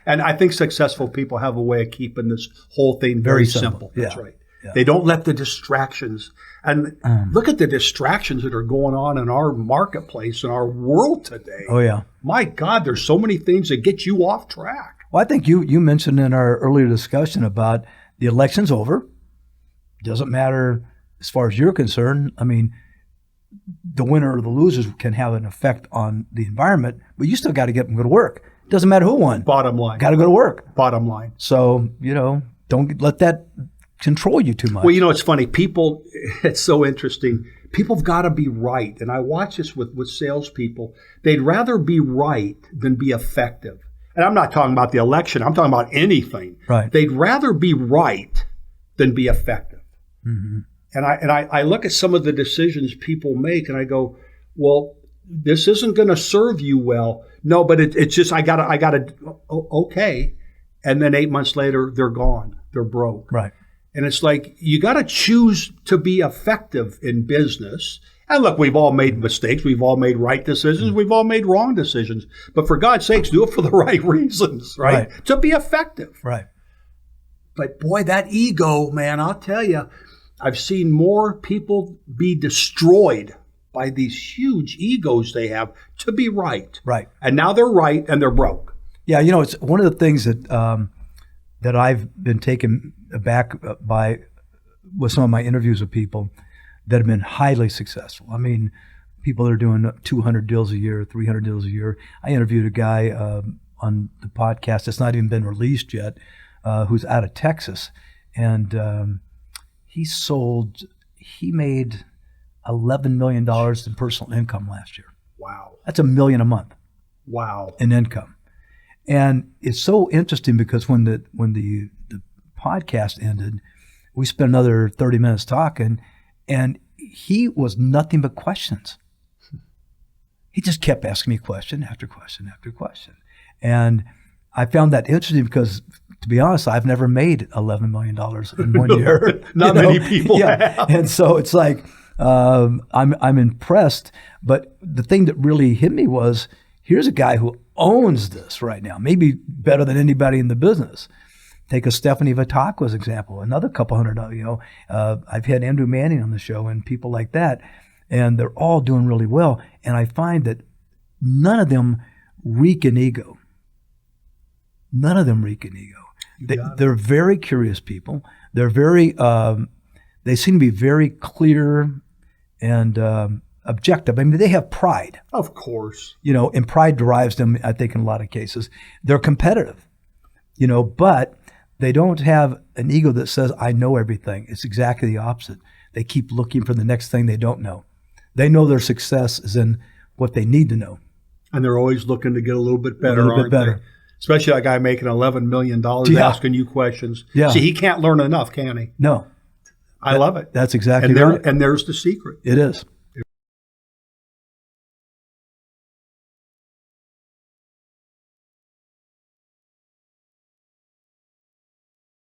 And I think successful people have a way of keeping this whole thing very simple. That's right. Yeah. They don't let the distractions. And look at the distractions that are going on in our marketplace, in our world today. Oh, yeah. My God, there's so many things that get you off track. Well, I think you mentioned in our earlier discussion about the election's over. Doesn't matter as far as you're concerned. I mean, the winner or the losers can have an effect on the environment, but you still got to get them to go to work. Doesn't matter who won. Bottom line. Got to go to work. Bottom line. So, don't let that control you too much. Well, it's funny. People, it's so interesting. People have got to be right. And I watch this with salespeople. They'd rather be right than be effective. And I'm not talking about the election. I'm talking about anything. Right. They'd rather be right than be effective. Mm-hmm. And I look at some of the decisions people make and I go, well, this isn't going to serve you well. No, but it's just, I gotta, okay. And then 8 months later, they're gone. They're broke. Right. And it's like, you got to choose to be effective in business. And look, we've all made mistakes. We've all made right decisions. We've all made wrong decisions. But for God's sakes, do it for the right reasons, right? To be effective. Right. But boy, that ego, man, I'll tell you, I've seen more people be destroyed by these huge egos they have to be right. Right. And now they're right and they're broke. Yeah, it's one of the things that that I've been taken aback by with some of my interviews with people that have been highly successful. I mean, people that are doing 200 deals a year, 300 deals a year. I interviewed a guy on the podcast that's not even been released yet, who's out of Texas, and he made $11 million in personal income last year. Wow. That's $1 million a month. Wow. In income. And it's so interesting because when the podcast ended, we spent another 30 minutes talking, and he was nothing but questions. He just kept asking me question after question after question. And I found that interesting because, to be honest, I've never made $11 million in 1 year. Not many people have. And so it's like, I'm impressed. But the thing that really hit me was, here's a guy who owns this right now, maybe better than anybody in the business. Take a Stephanie Vitaqua's example, another couple hundred, I've had Andrew Manning on the show and people like that, and they're all doing really well. And I find that none of them reek an ego. None of them reek an ego. They're very curious people. They're very, they seem to be very clear and objective. I mean, they have pride. Of course. And pride drives them, I think, in a lot of cases. They're competitive, but they don't have an ego that says, I know everything. It's exactly the opposite. They keep looking for the next thing they don't know. They know their success is in what they need to know. And they're always looking to get a little bit better, aren't they? Especially that guy making $11 million asking you questions. Yeah. See, he can't learn enough, can he? No. I love it. That's exactly right. And there's the secret. It is.